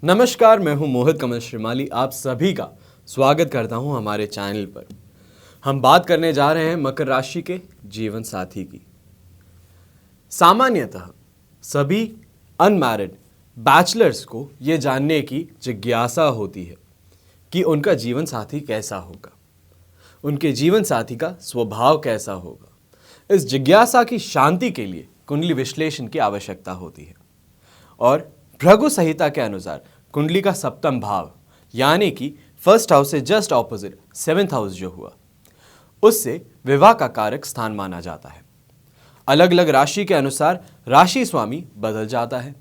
नमस्कार, मैं हूं मोहित कमल श्रीमाली। आप सभी का स्वागत करता हूं हमारे चैनल पर। हम बात करने जा रहे हैं मकर राशि के जीवन साथी की। सामान्यतः सभी अनमैरिड बैचलर्स को ये जानने की जिज्ञासा होती है कि उनका जीवन साथी कैसा होगा, उनके जीवन साथी का स्वभाव कैसा होगा। इस जिज्ञासा की शांति के लिए कुंडली विश्लेषण की आवश्यकता होती है और भृगु संहिता के अनुसार कुंडली का सप्तम भाव यानी कि फर्स्ट हाउस से जस्ट ऑपोजिट सेवेंथ हाउस जो हुआ, उससे विवाह का कारक स्थान माना जाता है। अलग अलग राशि के अनुसार राशि स्वामी बदल जाता है।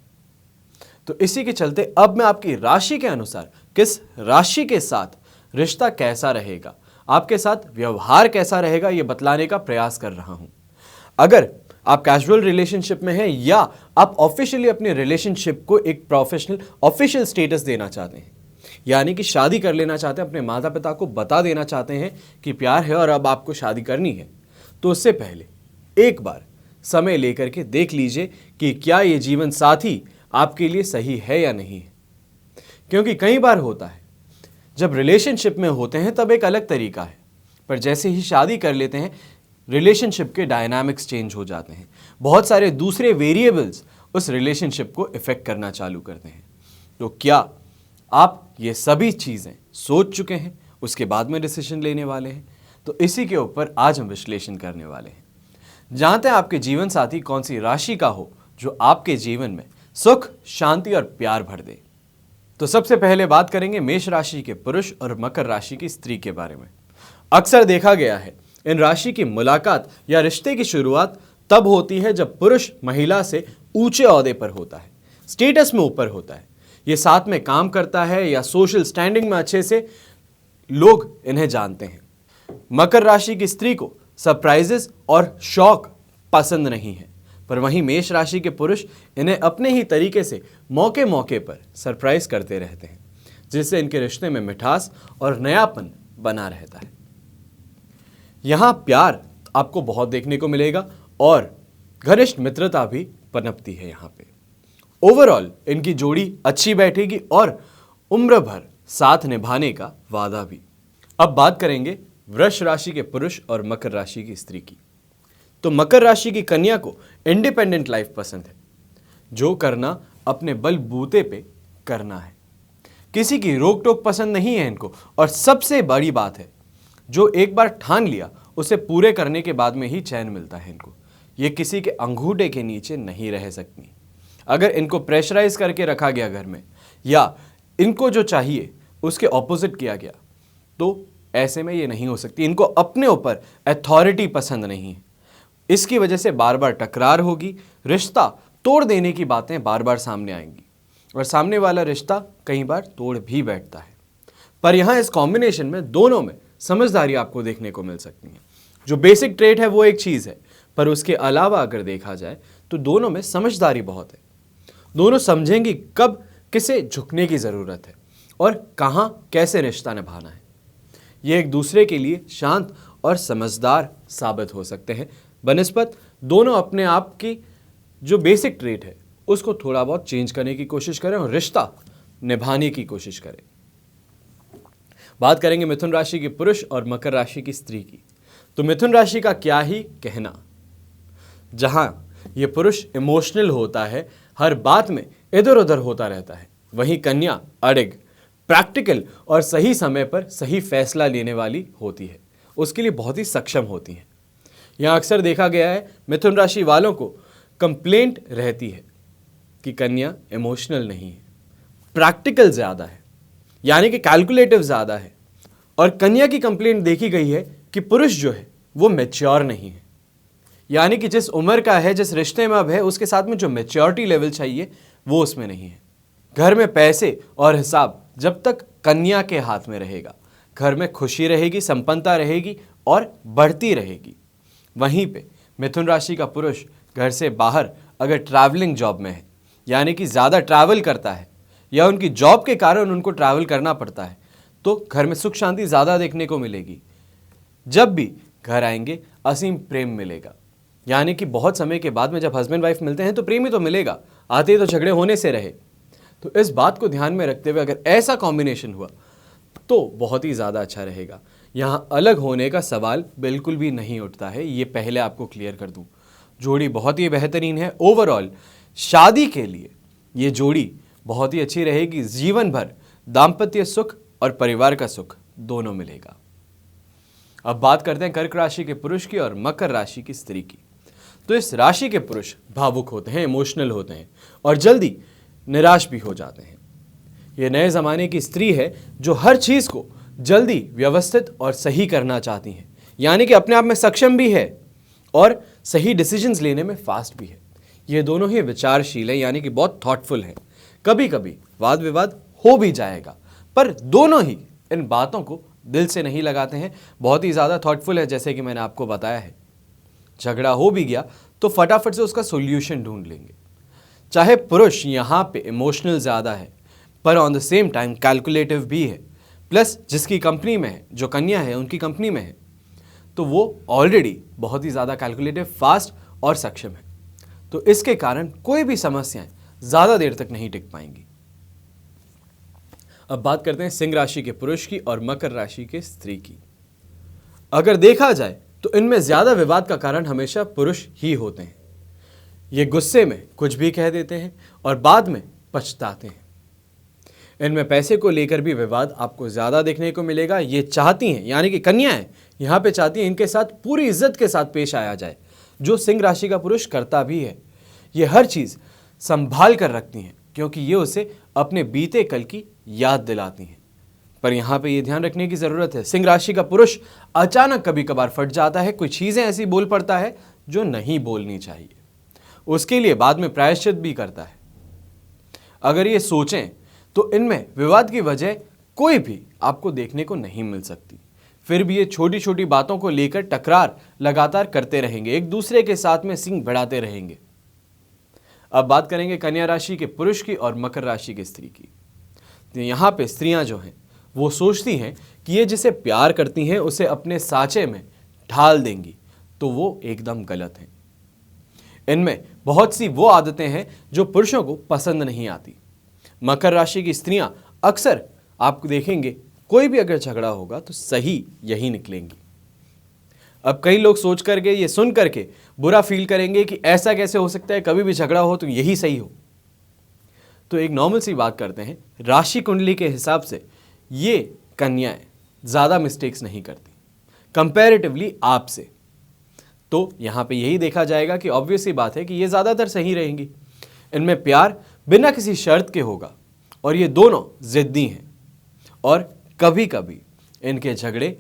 तो इसी के चलते अब मैं आपकी राशि के अनुसार किस राशि के साथ रिश्ता कैसा रहेगा, आपके साथ व्यवहार कैसा रहेगा, यह बतलाने का प्रयास कर रहा हूं। अगर आप कैजुअल रिलेशनशिप में हैं या आप ऑफिशियली अपने रिलेशनशिप को एक प्रोफेशनल ऑफिशियल स्टेटस देना चाहते हैं, यानी कि शादी कर लेना चाहते हैं, अपने माता पिता को बता देना चाहते हैं कि प्यार है और अब आपको शादी करनी है, तो उससे पहले एक बार समय लेकर के देख लीजिए कि क्या ये जीवन साथी आपके लिए सही है या नहीं है। क्योंकि कई बार होता है जब रिलेशनशिप में होते हैं तब एक अलग तरीका है, पर जैसे ही शादी कर लेते हैं रिलेशनशिप के डायनामिक्स चेंज हो जाते हैं। बहुत सारे दूसरे वेरिएबल्स उस रिलेशनशिप को इफेक्ट करना चालू करते हैं। तो क्या आप ये सभी चीज़ें सोच चुके हैं, उसके बाद में डिसीजन लेने वाले हैं? तो इसी के ऊपर आज हम विश्लेषण करने वाले हैं। जानते हैं आपके जीवन साथी कौन सी राशि का हो जो आपके जीवन में सुख, शांति और प्यार भर दे। तो सबसे पहले बात करेंगे मेष राशि के पुरुष और मकर राशि की स्त्री के बारे में। अक्सर देखा गया है इन राशि की मुलाकात या रिश्ते की शुरुआत तब होती है जब पुरुष महिला से ऊंचे ओहदे पर होता है, स्टेटस में ऊपर होता है, ये साथ में काम करता है या सोशल स्टैंडिंग में अच्छे से लोग इन्हें जानते हैं। मकर राशि की स्त्री को सरप्राइजेस और शौक पसंद नहीं है, पर वहीं मेष राशि के पुरुष इन्हें अपने ही तरीके से मौके मौके पर सरप्राइज करते रहते हैं, जिससे इनके रिश्ते में मिठास और नयापन बना रहता है। यहाँ प्यार आपको बहुत देखने को मिलेगा और घनिष्ठ मित्रता भी पनपती है। यहाँ पे ओवरऑल इनकी जोड़ी अच्छी बैठेगी और उम्र भर साथ निभाने का वादा भी। अब बात करेंगे वृष राशि के पुरुष और मकर राशि की स्त्री की। तो मकर राशि की कन्या को इंडिपेंडेंट लाइफ पसंद है, जो करना अपने बलबूते पे करना है, किसी की रोक टोक पसंद नहीं है इनको। और सबसे बड़ी बात है, जो एक बार ठान लिया उसे पूरे करने के बाद में ही चैन मिलता है इनको। ये किसी के अंगूठे के नीचे नहीं रह सकती। अगर इनको प्रेशराइज करके रखा गया घर में या इनको जो चाहिए उसके ऑपोजिट किया गया, तो ऐसे में ये नहीं हो सकती। इनको अपने ऊपर अथॉरिटी पसंद नहीं है। इसकी वजह से बार बार टकरार होगी, रिश्ता तोड़ देने की बातें बार बार सामने आएंगी और सामने वाला रिश्ता कई बार तोड़ भी बैठता है। पर यहाँ इस कॉम्बिनेशन में दोनों में समझदारी आपको देखने को मिल सकती है। जो बेसिक ट्रेट है वो एक चीज़ है, पर उसके अलावा अगर देखा जाए तो दोनों में समझदारी बहुत है। दोनों समझेंगी कब किसे झुकने की ज़रूरत है और कहाँ कैसे रिश्ता निभाना है। ये एक दूसरे के लिए शांत और समझदार साबित हो सकते हैं, बनिस्बत दोनों अपने आप की जो बेसिक ट्रेट है उसको थोड़ा बहुत चेंज करने की कोशिश करें और रिश्ता निभाने की कोशिश करें। बात करेंगे मिथुन राशि के पुरुष और मकर राशि की स्त्री की। तो मिथुन राशि का क्या ही कहना, जहां ये पुरुष इमोशनल होता है, हर बात में इधर उधर होता रहता है, वहीं कन्या अड़िग, प्रैक्टिकल और सही समय पर सही फैसला लेने वाली होती है, उसके लिए बहुत ही सक्षम होती है। यहाँ अक्सर देखा गया है मिथुन राशि वालों को कंप्लेंट रहती है कि कन्या इमोशनल नहीं है, प्रैक्टिकल ज़्यादा है, यानी कि कैलकुलेटिव ज़्यादा है। और कन्या की कंप्लेंट देखी गई है कि पुरुष जो है वो मैच्योर नहीं है, यानी कि जिस उम्र का है, जिस रिश्ते में अब है, उसके साथ में जो मैच्योरिटी लेवल चाहिए वो उसमें नहीं है। घर में पैसे और हिसाब जब तक कन्या के हाथ में रहेगा, घर में खुशी रहेगी, संपन्नता रहेगी और बढ़ती रहेगी। वहीं पे मिथुन राशि का पुरुष घर से बाहर अगर ट्रैवलिंग जॉब में है, यानी कि ज़्यादा ट्रैवल करता है या उनकी जॉब के कारण उनको ट्रैवल करना पड़ता है, तो घर में सुख शांति ज़्यादा देखने को मिलेगी। जब भी घर आएंगे असीम प्रेम मिलेगा, यानी कि बहुत समय के बाद में जब हस्बैंड वाइफ मिलते हैं तो प्रेम ही तो मिलेगा, आते ही तो झगड़े होने से रहे। तो इस बात को ध्यान में रखते हुए अगर ऐसा कॉम्बिनेशन हुआ तो बहुत ही ज़्यादा अच्छा रहेगा। यहाँ अलग होने का सवाल बिल्कुल भी नहीं उठता है, ये पहले आपको क्लियर कर दूँ। जोड़ी बहुत ही बेहतरीन है। ओवरऑल शादी के लिए ये जोड़ी बहुत ही अच्छी रहेगी। जीवन भर दाम्पत्य सुख और परिवार का सुख दोनों मिलेगा। अब बात करते हैं कर्क राशि के पुरुष की और मकर राशि की स्त्री की। तो इस राशि के पुरुष भावुक होते हैं, इमोशनल होते हैं और जल्दी निराश भी हो जाते हैं। ये नए ज़माने की स्त्री है जो हर चीज़ को जल्दी व्यवस्थित और सही करना चाहती हैं, यानी कि अपने आप में सक्षम भी है और सही डिसीजंस लेने में फास्ट भी है। ये दोनों ही विचारशील है, यानी कि बहुत थॉटफुल है। कभी कभी वाद विवाद हो भी जाएगा, पर दोनों ही इन बातों को दिल से नहीं लगाते हैं। बहुत ही ज़्यादा थॉटफुल है, जैसे कि मैंने आपको बताया है। झगड़ा हो भी गया तो फटाफट से उसका सॉल्यूशन ढूंढ लेंगे। चाहे पुरुष यहाँ पे इमोशनल ज़्यादा है, पर on the same time calculative भी है। प्लस जिसकी कंपनी में है, जो कन्या है उनकी कंपनी में है, तो वो ऑलरेडी बहुत ही ज़्यादा कैलकुलेटिव, फास्ट और सक्षम है। तो इसके कारण कोई भी समस्याएं ज़्यादा देर तक नहीं टिक पाएंगी। अब बात करते हैं सिंह राशि के पुरुष की और मकर राशि के स्त्री की। अगर देखा जाए तो इनमें ज़्यादा विवाद का कारण हमेशा पुरुष ही होते हैं। ये गुस्से में कुछ भी कह देते हैं और बाद में पछताते हैं। इनमें पैसे को लेकर भी विवाद आपको ज़्यादा देखने को मिलेगा। ये चाहती हैं, यानी कि कन्याएं यहाँ पे चाहती हैं इनके साथ पूरी इज्जत के साथ पेश आया जाए, जो सिंह राशि का पुरुष करता भी है। ये हर चीज़ संभाल कर रखती हैं क्योंकि ये उसे अपने बीते कल की याद दिलाती हैं। पर यहाँ पे ये ध्यान रखने की ज़रूरत है, सिंह राशि का पुरुष अचानक कभी कभार फट जाता है, कुछ चीज़ें ऐसी बोल पड़ता है जो नहीं बोलनी चाहिए। उसके लिए बाद में प्रायश्चित भी करता है। अगर ये सोचें तो इनमें विवाद की वजह कोई भी आपको देखने को नहीं मिल सकती। फिर भी ये छोटी छोटी बातों को लेकर टकरार लगातार करते रहेंगे, एक दूसरे के साथ में सींग बढ़ाते रहेंगे। अब बात करेंगे कन्या राशि के पुरुष की और मकर राशि की स्त्री की। तो यहाँ पे स्त्रियां जो हैं वो सोचती हैं कि ये जिसे प्यार करती हैं उसे अपने साँचे में ढाल देंगी, तो वो एकदम गलत है। इनमें बहुत सी वो आदतें हैं जो पुरुषों को पसंद नहीं आती। मकर राशि की स्त्रियां अक्सर आप देखेंगे कोई भी अगर झगड़ा होगा तो सही यही निकलेंगी। अब कई लोग सोच करके, ये सुन करके बुरा फील करेंगे कि ऐसा कैसे हो सकता है, कभी भी झगड़ा हो तो यही सही हो। तो एक नॉर्मल सी बात करते हैं, राशि कुंडली के हिसाब से ये कन्याएं ज़्यादा मिस्टेक्स नहीं करती कंपैरेटिवली आपसे। तो यहाँ पे यही देखा जाएगा कि ऑब्वियस सी बात है कि ये ज़्यादातर सही रहेंगी। इनमें प्यार बिना किसी शर्त के होगा और ये दोनों ज़िद्दी हैं और कभी कभी इनके झगड़े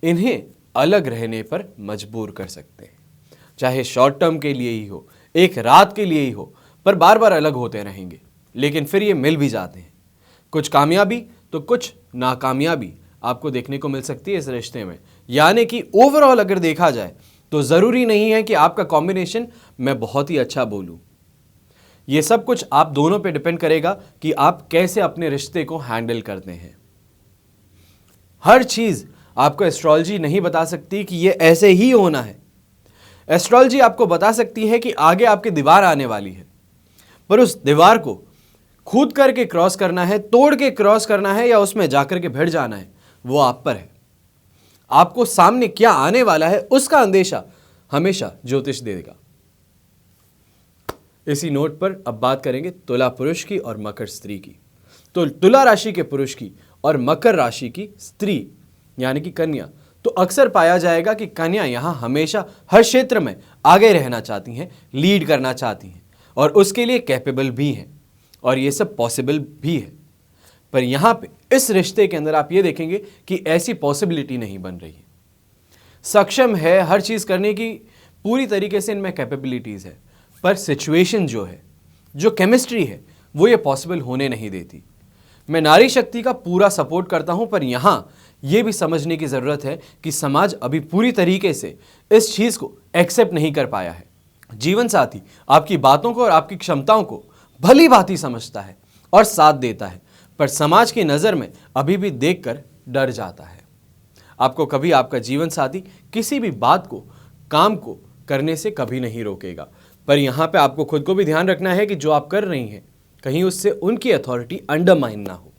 इन्हें अलग रहने पर मजबूर कर सकते हैं। चाहे शॉर्ट टर्म के लिए ही हो, एक रात के लिए ही हो, पर बार बार अलग होते रहेंगे, लेकिन फिर ये मिल भी जाते हैं। कुछ कामयाबी तो कुछ नाकामयाबी आपको देखने को मिल सकती है इस रिश्ते में। यानी कि ओवरऑल अगर देखा जाए तो ज़रूरी नहीं है कि आपका कॉम्बिनेशन मैं बहुत ही अच्छा बोलूं। ये सब कुछ आप दोनों पे डिपेंड करेगा कि आप कैसे अपने रिश्ते को हैंडल करते हैं। हर चीज़ आपको एस्ट्रोलॉजी नहीं बता सकती कि ये ऐसे ही होना है। एस्ट्रोलॉजी आपको बता सकती है कि आगे आपकी दीवार आने वाली है, पर उस दीवार को कूद करके क्रॉस करना है, तोड़ के क्रॉस करना है या उसमें जाकर के भिड़ जाना है, वो आप पर है। आपको सामने क्या आने वाला है उसका अंदेशा हमेशा ज्योतिष देगा। इसी नोट पर अब बात करेंगे तुला पुरुष की और मकर स्त्री की। तो तुला राशि के पुरुष की और मकर राशि की स्त्री यानी कि कन्या, तो अक्सर पाया जाएगा कि कन्या यहाँ हमेशा हर क्षेत्र में आगे रहना चाहती हैं, लीड करना चाहती हैं और उसके लिए कैपेबल भी हैं और ये सब पॉसिबल भी है। पर यहाँ पे इस रिश्ते के अंदर आप ये देखेंगे कि ऐसी पॉसिबिलिटी नहीं बन रही है। सक्षम है हर चीज़ करने की, पूरी तरीके से इनमें कैपेबिलिटीज़ है, पर सिचुएशन जो है, जो केमिस्ट्री है, वो ये पॉसिबल होने नहीं देती। मैं नारी शक्ति का पूरा सपोर्ट करता हूं, पर यहाँ ये भी समझने की ज़रूरत है कि समाज अभी पूरी तरीके से इस चीज़ को एक्सेप्ट नहीं कर पाया है। जीवन साथी आपकी बातों को और आपकी क्षमताओं को भली भांति समझता है और साथ देता है, पर समाज की नज़र में अभी भी देखकर डर जाता है। आपको कभी आपका जीवन साथी किसी भी बात को, काम को करने से कभी नहीं रोकेगा, पर यहाँ पे आपको खुद को भी ध्यान रखना है कि जो आप कर रही हैं कहीं उससे उनकी अथॉरिटी अंडरमाइन ना हो।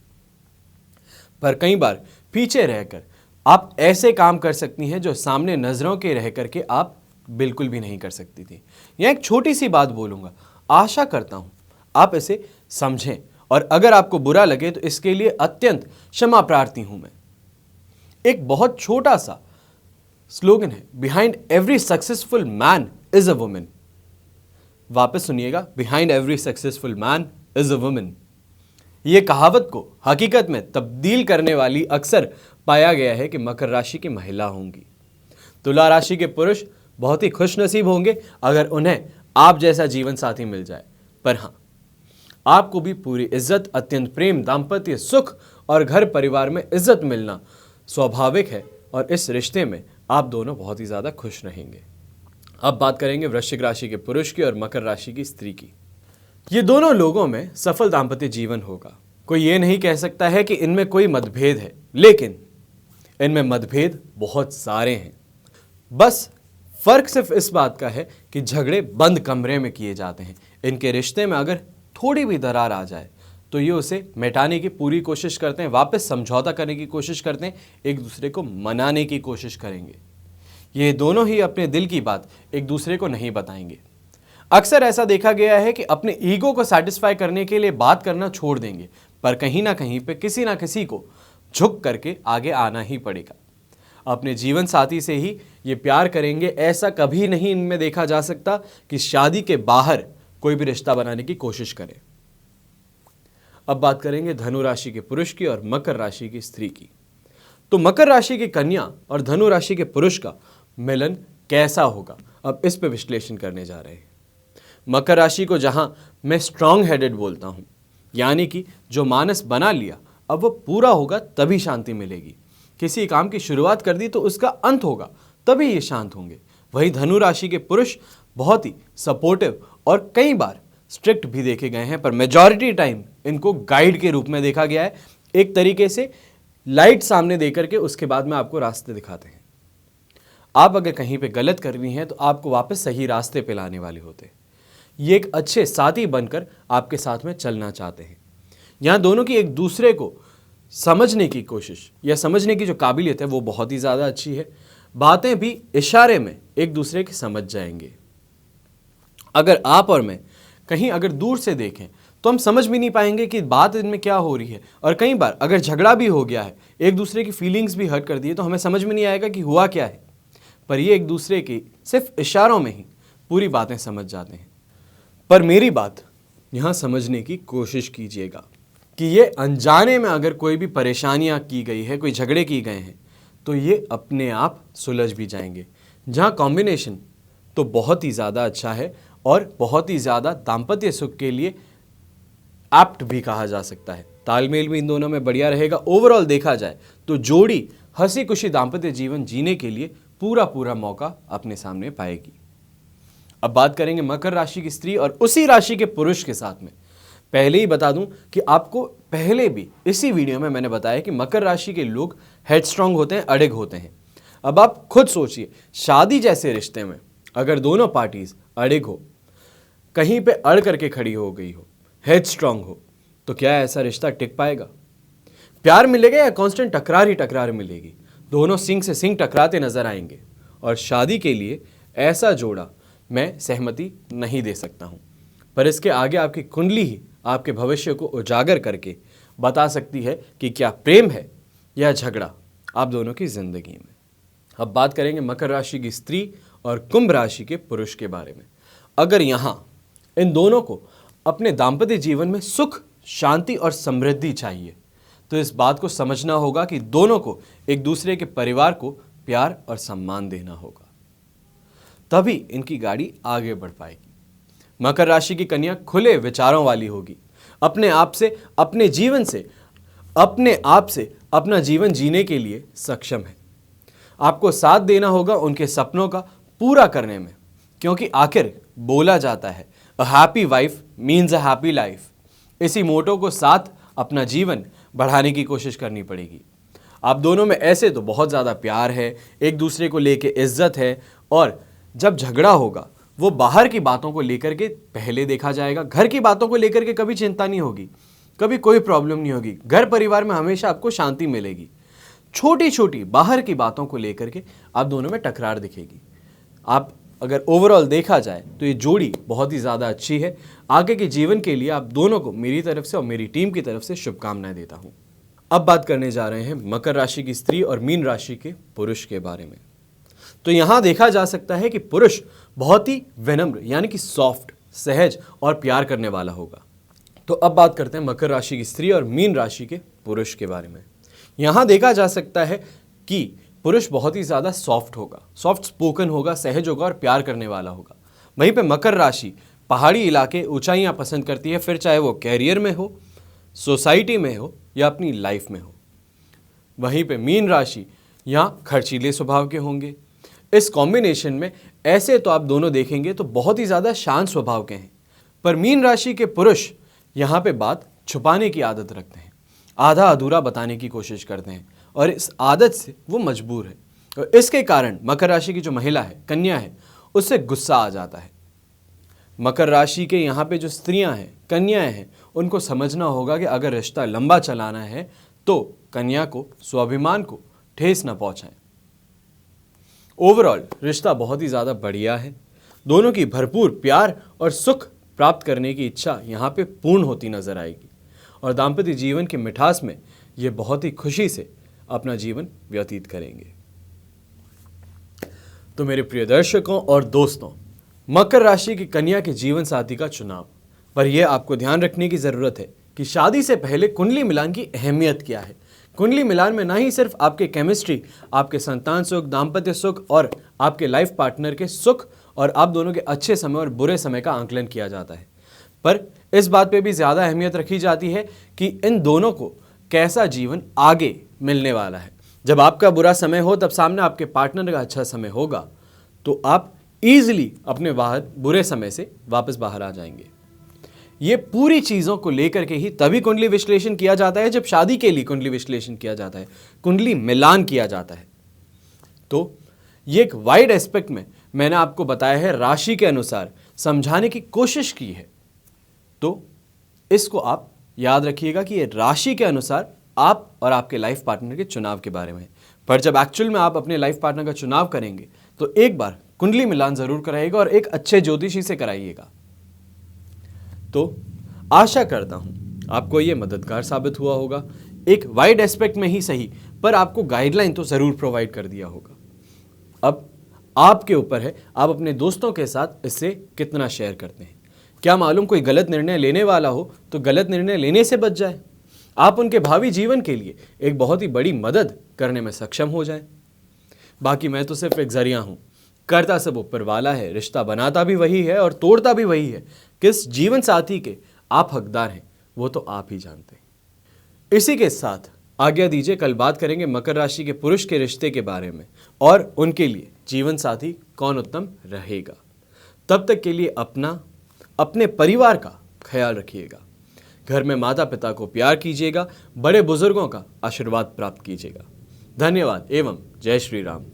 पर कई बार पीछे रहकर आप ऐसे काम कर सकती हैं जो सामने नजरों के रह करके आप बिल्कुल भी नहीं कर सकती थी। यह एक छोटी सी बात बोलूंगा, आशा करता हूं आप इसे समझें, और अगर आपको बुरा लगे तो इसके लिए अत्यंत क्षमा प्रार्थी हूं मैं। एक बहुत छोटा सा स्लोगन है, behind every successful man is a woman. वापस सुनिएगा, behind every successful man is a woman. यह कहावत को हकीकत में तब्दील करने वाली अक्सर पाया गया है कि मकर राशि की महिला होंगी। तुला राशि के पुरुष बहुत ही खुशनसीब होंगे अगर उन्हें आप जैसा जीवन साथी मिल जाए। पर हां, आपको भी पूरी इज्जत, अत्यंत प्रेम, दाम्पत्य सुख और घर परिवार में इज्जत मिलना स्वाभाविक है, और इस रिश्ते में आप दोनों बहुत ही ज्यादा खुश रहेंगे। अब बात करेंगे वृश्चिक राशि के पुरुष की और मकर राशि की स्त्री की। ये दोनों लोगों में सफल दाम्पत्य जीवन होगा। कोई ये नहीं कह सकता है कि इनमें कोई मतभेद है, लेकिन इनमें मतभेद बहुत सारे हैं। बस फर्क सिर्फ इस बात का है कि झगड़े बंद कमरे में किए जाते हैं। इनके रिश्ते में अगर थोड़ी भी दरार आ जाए तो ये उसे मिटाने की पूरी कोशिश करते हैं, वापस समझौता करने की कोशिश करते हैं, एक दूसरे को मनाने की कोशिश करेंगे। ये दोनों ही अपने दिल की बात एक दूसरे को नहीं बताएंगे। अक्सर ऐसा देखा गया है कि अपने ईगो को सेटिस्फाई करने के लिए बात करना छोड़ देंगे, पर कहीं ना कहीं पे किसी ना किसी को झुक करके आगे आना ही पड़ेगा। अपने जीवन साथी से ही ये प्यार करेंगे। ऐसा कभी नहीं इनमें देखा जा सकता कि शादी के बाहर कोई भी रिश्ता बनाने की कोशिश करें। अब बात करेंगे धनु राशि के पुरुष की और मकर राशि की स्त्री की। तो मकर राशि की कन्या और धनु राशि के पुरुष का मिलन कैसा होगा, अब इस पे विश्लेषण करने जा रहे हैं। मकर राशि को जहां मैं स्ट्रांग हेडेड बोलता हूं, यानी कि जो मानस बना लिया अब वो पूरा होगा तभी शांति मिलेगी। किसी काम की शुरुआत कर दी तो उसका अंत होगा, तभी ये शांत होंगे। वही धनु राशि के पुरुष बहुत ही सपोर्टिव और कई बार स्ट्रिक्ट भी देखे गए हैं, पर मेजॉरिटी टाइम इनको गाइड के रूप में देखा गया है। एक तरीके से लाइट सामने देकर के उसके बाद में आपको रास्ते दिखाते हैं। आप अगर कहीं पे गलत कर रही हैं तो आपको वापस सही रास्ते पे लाने वाले होते हैं। ये एक अच्छे साथी बनकर आपके साथ में चलना चाहते हैं। यहाँ दोनों की एक दूसरे को समझने की कोशिश या समझने की जो काबिलियत है वो बहुत ही ज़्यादा अच्छी है। बातें भी इशारे में एक दूसरे की समझ जाएंगे। अगर आप और मैं कहीं अगर दूर से देखें तो हम समझ भी नहीं पाएंगे कि बात इनमें क्या हो रही है, और कई बार अगर झगड़ा भी हो गया है, एक दूसरे की फीलिंग्स भी हर्ट कर दी है, तो हमें समझ में नहीं आएगा कि हुआ क्या है। पर ये एक दूसरे की सिर्फ इशारों में ही पूरी बातें समझ जाते हैं। पर मेरी बात यहाँ समझने की कोशिश कीजिएगा कि ये अनजाने में अगर कोई भी परेशानियाँ की गई है, कोई झगड़े किए गए हैं, तो ये अपने आप सुलझ भी जाएंगे। जहाँ कॉम्बिनेशन तो बहुत ही ज़्यादा अच्छा है और बहुत ही ज़्यादा दाम्पत्य सुख के लिए एप्ट भी कहा जा सकता है। तालमेल भी इन दोनों में बढ़िया रहेगा। ओवरऑल देखा जाए तो जोड़ी हंसी खुशी दाम्पत्य जीवन जीने के लिए पूरा पूरा मौका अपने सामने पाएगी। अब बात करेंगे मकर राशि की स्त्री और उसी राशि के पुरुष के साथ में। पहले ही बता दूं कि आपको पहले भी इसी वीडियो में मैंने बताया कि मकर राशि के लोग हेडस्ट्रॉन्ग होते हैं, अड़िग होते हैं। अब आप खुद सोचिए, शादी जैसे रिश्ते में अगर दोनों पार्टीज अड़िग हो, कहीं पे अड़ करके खड़ी हो गई हो, हेडस्ट्रॉन्ग हो, तो क्या ऐसा रिश्ता टिक पाएगा? प्यार मिलेगा या कांस्टेंट टकरार ही टकरार मिलेगी? दोनों सिंग से सिंग टकराते नजर आएंगे। और शादी के लिए ऐसा जोड़ा मैं सहमति नहीं दे सकता हूं। पर इसके आगे आपकी कुंडली ही आपके भविष्य को उजागर करके बता सकती है कि क्या प्रेम है या झगड़ा आप दोनों की जिंदगी में। अब बात करेंगे मकर राशि की स्त्री और कुंभ राशि के पुरुष के बारे में। अगर यहाँ इन दोनों को अपने दाम्पत्य जीवन में सुख, शांति और समृद्धि चाहिए, तो इस बात को समझना होगा कि दोनों को एक दूसरे के परिवार को प्यार और सम्मान देना होगा, तभी इनकी गाड़ी आगे बढ़ पाएगी। मकर राशि की कन्या खुले विचारों वाली होगी, अपने आप से, अपने जीवन से, अपने आप से अपना जीवन जीने के लिए सक्षम है। आपको साथ देना होगा उनके सपनों का पूरा करने में, क्योंकि आखिर बोला जाता है a happy wife means a happy life. इसी मोटो को साथ अपना जीवन बढ़ाने की कोशिश करनी पड़ेगी। आप दोनों में ऐसे तो बहुत ज़्यादा प्यार है, एक दूसरे को लेके इज्जत है, और जब झगड़ा होगा वो बाहर की बातों को लेकर के पहले देखा जाएगा। घर की बातों को लेकर के कभी चिंता नहीं होगी, कभी कोई प्रॉब्लम नहीं होगी। घर परिवार में हमेशा आपको शांति मिलेगी। छोटी छोटी बाहर की बातों को लेकर के आप दोनों में टकरार दिखेगी। आप अगर ओवरऑल देखा जाए तो ये जोड़ी बहुत ही ज़्यादा अच्छी है। आगे के जीवन के लिए आप दोनों को मेरी तरफ से और मेरी टीम की तरफ से शुभकामनाएं देता हूँ। अब बात करने जा रहे हैं मकर राशि की स्त्री और मीन राशि के पुरुष के बारे में। तो यहाँ देखा जा सकता है कि पुरुष बहुत ही विनम्र यानी कि सॉफ्ट, सहज और प्यार करने वाला होगा। तो अब बात करते हैं मकर राशि की स्त्री और मीन राशि के पुरुष के बारे में। यहाँ देखा जा सकता है कि पुरुष बहुत ही ज़्यादा सॉफ्ट होगा, सॉफ्ट स्पोकन होगा, सहज होगा और प्यार करने वाला होगा। वहीं पे मकर राशि पहाड़ी इलाके, ऊंचाइयाँ पसंद करती है, फिर चाहे वो कैरियर में हो, सोसाइटी में हो या अपनी लाइफ में हो। वहीं पे मीन राशि यहाँ खर्चीले स्वभाव के होंगे। इस कॉम्बिनेशन में ऐसे तो आप दोनों देखेंगे तो बहुत ही ज़्यादा शांत स्वभाव के हैं, पर मीन राशि के पुरुष यहाँ पे बात छुपाने की आदत रखते हैं, आधा अधूरा बताने की कोशिश करते हैं और इस आदत से वो मजबूर है। और इसके कारण मकर राशि की जो महिला है, कन्या है, उससे गुस्सा आ जाता है। मकर राशि के यहाँ पे जो स्त्रियां हैं, कन्याएं हैं, उनको समझना होगा कि अगर रिश्ता लंबा चलाना है तो कन्या को, स्वाभिमान को ठेस न पहुंचाएं। ओवरऑल रिश्ता बहुत ही ज़्यादा बढ़िया है। दोनों की भरपूर प्यार और सुख प्राप्त करने की इच्छा यहाँ पे पूर्ण होती नजर आएगी और दाम्पत्य जीवन की मिठास में ये बहुत ही खुशी से अपना जीवन व्यतीत करेंगे। तो मेरे प्रिय दर्शकों और दोस्तों, मकर राशि की कन्या के जीवन साथी का चुनाव पर यह आपको ध्यान रखने की ज़रूरत है कि शादी से पहले कुंडली मिलान की अहमियत क्या है। कुंडली मिलान में ना ही सिर्फ आपके केमिस्ट्री, आपके संतान सुख, दाम्पत्य सुख और आपके लाइफ पार्टनर के सुख और आप दोनों के अच्छे समय और बुरे समय का आंकलन किया जाता है, पर इस बात पे भी ज़्यादा अहमियत रखी जाती है कि इन दोनों को कैसा जीवन आगे मिलने वाला है। जब आपका बुरा समय हो तब सामने आपके पार्टनर का अच्छा समय होगा तो आप ईजिली अपने बुरे समय से वापस बाहर आ जाएंगे। ये पूरी चीज़ों को लेकर के ही तभी कुंडली विश्लेषण किया जाता है जब शादी के लिए कुंडली विश्लेषण किया जाता है, कुंडली मिलान किया जाता है। तो ये एक वाइड एस्पेक्ट में मैंने आपको बताया है, राशि के अनुसार समझाने की कोशिश की है। तो इसको आप याद रखिएगा कि ये राशि के अनुसार आप और आपके लाइफ पार्टनर के चुनाव के बारे में है। पर जब एक्चुअल में आप अपने लाइफ पार्टनर का चुनाव करेंगे तो एक बार कुंडली मिलान जरूर कराइएगा और एक अच्छे ज्योतिषी से कराइएगा। तो आशा करता हूं आपको ये मददगार साबित हुआ होगा। एक वाइड एस्पेक्ट में ही सही, पर आपको गाइडलाइन तो जरूर प्रोवाइड कर दिया होगा। अब आपके ऊपर है, आप अपने दोस्तों के साथ इससे कितना शेयर करते हैं। क्या मालूम कोई गलत निर्णय लेने वाला हो तो गलत निर्णय लेने से बच जाए, आप उनके भावी जीवन के लिए एक बहुत ही बड़ी मदद करने में सक्षम हो जाए। बाकी मैं तो सिर्फ एक जरिया हूं, करता सब ऊपर वाला है, रिश्ता बनाता भी वही है और तोड़ता भी वही है। किस जीवन साथी के आप हकदार हैं वो तो आप ही जानते हैं। इसी के साथ आज्ञा दीजिए, कल बात करेंगे मकर राशि के पुरुष के रिश्ते के बारे में और उनके लिए जीवन साथी कौन उत्तम रहेगा। तब तक के लिए अपने परिवार का ख्याल रखिएगा। घर में माता पिता को प्यार कीजिएगा, बड़े बुजुर्गों का आशीर्वाद प्राप्त कीजिएगा। धन्यवाद एवं जय श्री राम।